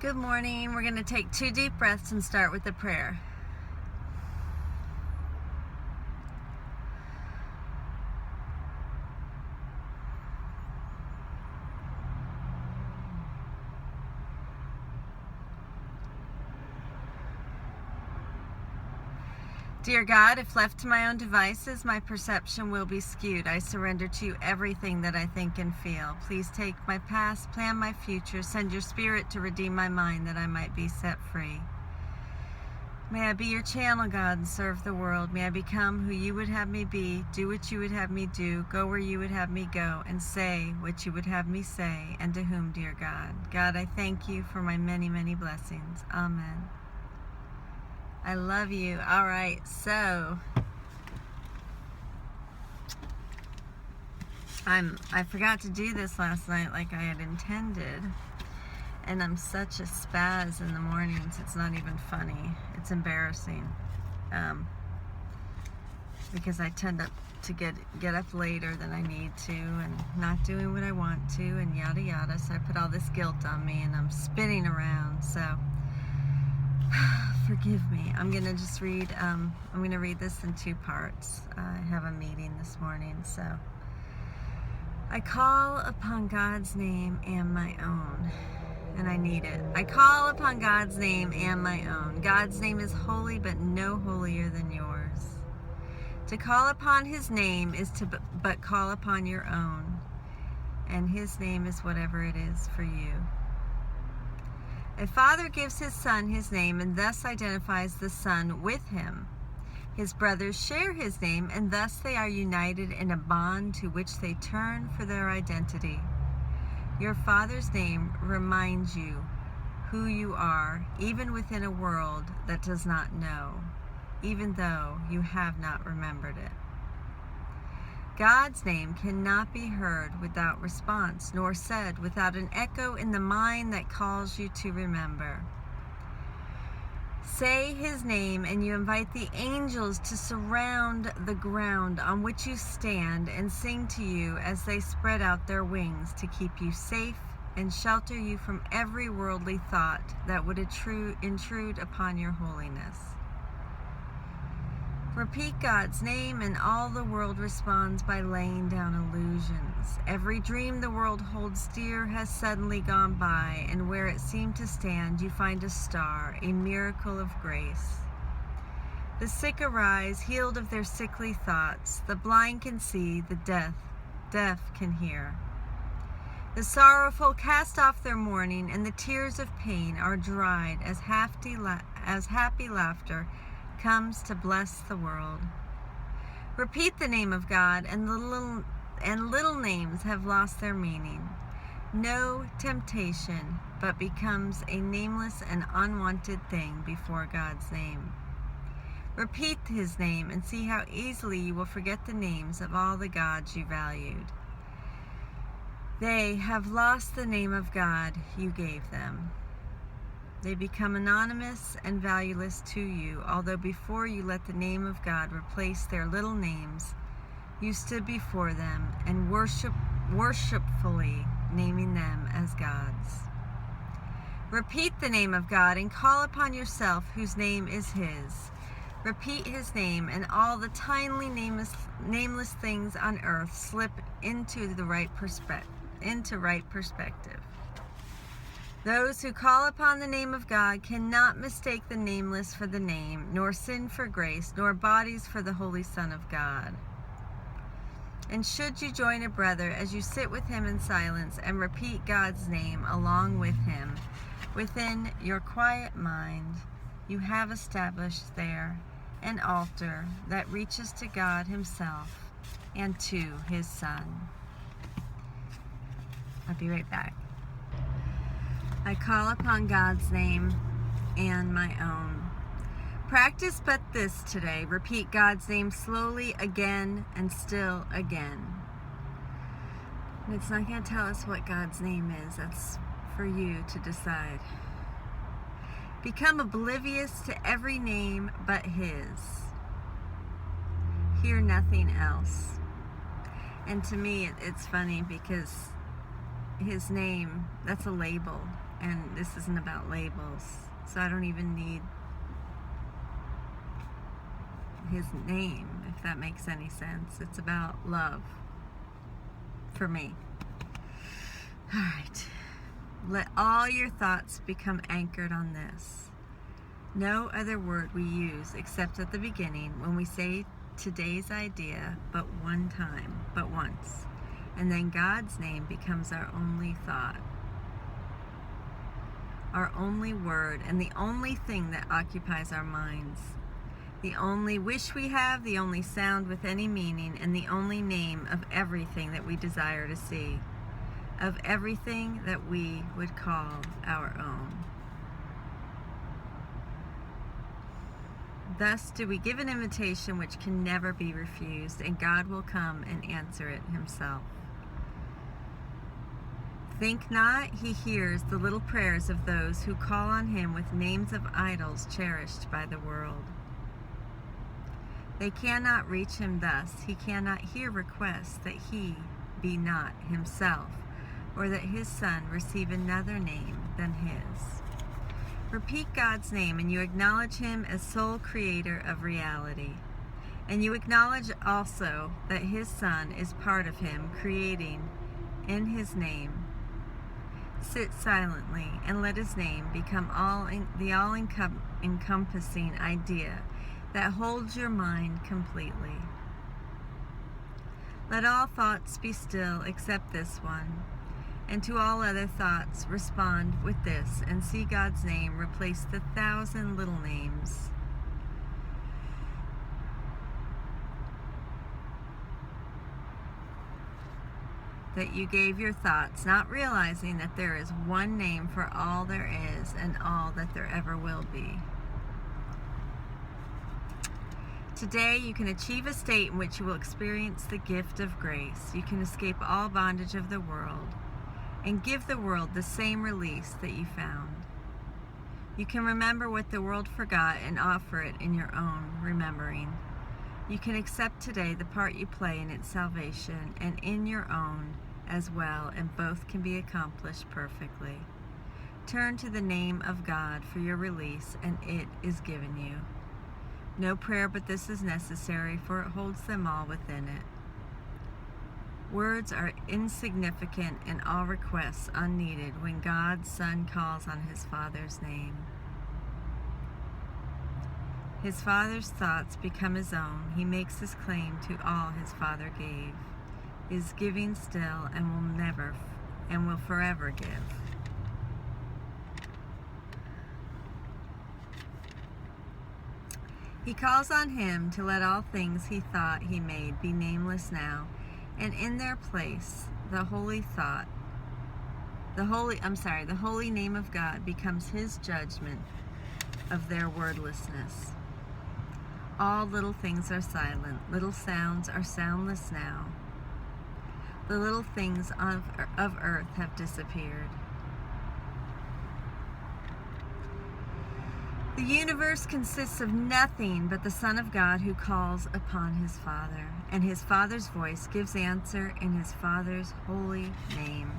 Good morning. We're going to take 2 deep breaths and start with a prayer. Dear God, if left to my own devices, my perception will be skewed. I surrender to you everything that I think and feel. Please take my past, plan my future, send your spirit to redeem my mind that I might be set free. May I be your channel, God, and serve the world. May I become who you would have me be, do what you would have me do, go where you would have me go, and say what you would have me say, and to whom, dear God. God, I thank you for my many, many blessings. Amen. I love you. All right, so I forgot to do this last night like I had intended, and I'm such a spaz in the mornings. It's not even funny. It's embarrassing, because I tend to get up later than I need to, and not doing what I want to, and yada yada. So I put all this guilt on me, and I'm spinning around. So forgive me. I'm gonna just read. I'm gonna read this in 2 parts. I have a meeting this morning, so I call upon God's name and my own, and I need it. I call upon God's name and my own. God's name is holy, but no holier than yours. To call upon His name is to but call upon your own, and His name is whatever it is for you. A father gives his son his name and thus identifies the son with him. His brothers share his name and thus they are united in a bond to which they turn for their identity. Your father's name reminds you who you are, even within a world that does not know, even though you have not remembered it. God's name cannot be heard without response, nor said without an echo in the mind that calls you to remember. Say His name and you invite the angels to surround the ground on which you stand and sing to you as they spread out their wings to keep you safe and shelter you from every worldly thought that would intrude upon your holiness. Repeat God's name and all the world responds by laying down illusions. Every dream the world holds dear has suddenly gone by, and where it seemed to stand you find a star, a miracle of grace. The sick arise, healed of their sickly thoughts. The blind can see, the deaf can hear. The sorrowful cast off their mourning, and the tears of pain are dried as happy laughter comes to bless the world. Repeat the name of God, and little names have lost their meaning. No temptation but becomes a nameless and unwanted thing before God's name. Repeat His name and see how easily you will forget the names of all the gods you valued. They have lost the name of God you gave them. They become anonymous and valueless to you, although before you let the name of God replace their little names, you stood before them and worshipfully naming them as gods. Repeat the name of God and call upon yourself whose name is His. Repeat His name and all the tiny nameless things on earth slip into right perspective. Those who call upon the name of God cannot mistake the nameless for the name, nor sin for grace, nor bodies for the Holy Son of God. And should you join a brother as you sit with him in silence and repeat God's name along with him, within your quiet mind, you have established there an altar that reaches to God Himself and to His Son. I'll be right back. I call upon God's name and my own. Practice but this today. Repeat God's name slowly again and still again. And it's not going to tell us what God's name is. That's for you to decide. Become oblivious to every name but His. Hear nothing else. And to me, it's funny because His name, that's a label. and this isn't about labels, so I don't even need his name, if that makes any sense. It's about love for me. All right. Let all your thoughts become anchored on this. No other word we use except at the beginning when we say today's idea but one time, but once. And then God's name becomes our only thought, our only word, and the only thing that occupies our minds. The only wish we have, the only sound with any meaning, and the only name of everything that we desire to see, of everything that we would call our own. Thus do we give an invitation which can never be refused, and God will come and answer it himself. Think not he hears the little prayers of those who call on him with names of idols cherished by the world. They cannot reach him thus. He cannot hear requests that he be not himself, or that his son receive another name than his. Repeat God's name, and you acknowledge him as sole creator of reality. And you acknowledge also that his son is part of him, creating in his name. Sit silently and let his name become the all-encompassing idea that holds your mind completely. Let all thoughts be still except this one, and to all other thoughts respond with this, and see God's name replace the 1,000 little names. That you gave your thoughts, not realizing that there is one name for all there is and all that there ever will be. Today, you can achieve a state in which you will experience the gift of grace. You can escape all bondage of the world and give the world the same release that you found. You can remember what the world forgot and offer it in your own remembering. You can accept today the part you play in its salvation and in your own as well, and both can be accomplished perfectly. Turn to the name of God for your release, and it is given you. No prayer but this is necessary, for it holds them all within it. Words are insignificant and all requests unneeded when God's Son calls on his Father's name. His Father's thoughts become his own. He makes his claim to all his Father gave, is giving still, and will forever give. He calls on him to let all things he thought he made be nameless now, and in their place the holy name of God becomes his judgment of their wordlessness. All little things are silent, little sounds are soundless now. The little things of earth have disappeared. The universe consists of nothing but the Son of God who calls upon his Father, and his Father's voice gives answer in his Father's holy name.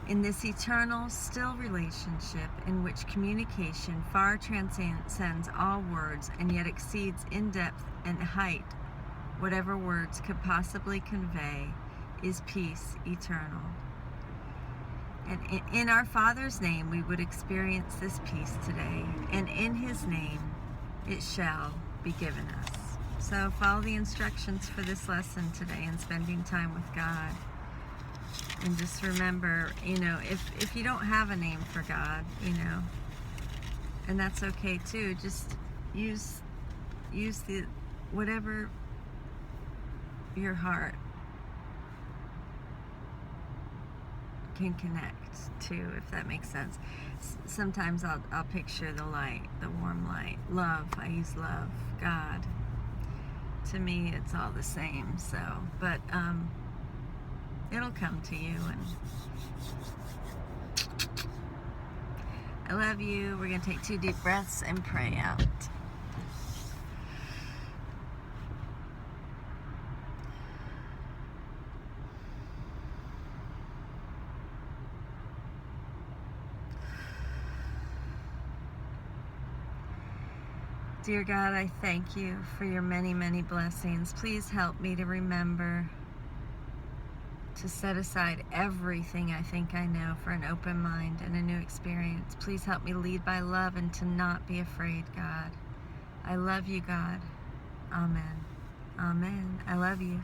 In this eternal, still relationship in which communication far transcends all words and yet exceeds in depth and height whatever words could possibly convey, is peace eternal. And in our Father's name we would experience this peace today, and in his name it shall be given us. So follow the instructions for this lesson today and spending time with God. And just remember, if you don't have a name for God, and that's okay too, just use the whatever your heart can connect to, if that makes sense. Sometimes I'll picture the light, the warm light. Love, I use love. God, to me it's all the same. So, but it'll come to you, and I love you. We're going to take 2 deep breaths and pray out. Dear God, I thank you for your many, many blessings. Please help me to remember to set aside everything I think I know for an open mind and a new experience. Please help me lead by love and to not be afraid, God. I love you, God. Amen. Amen. I love you.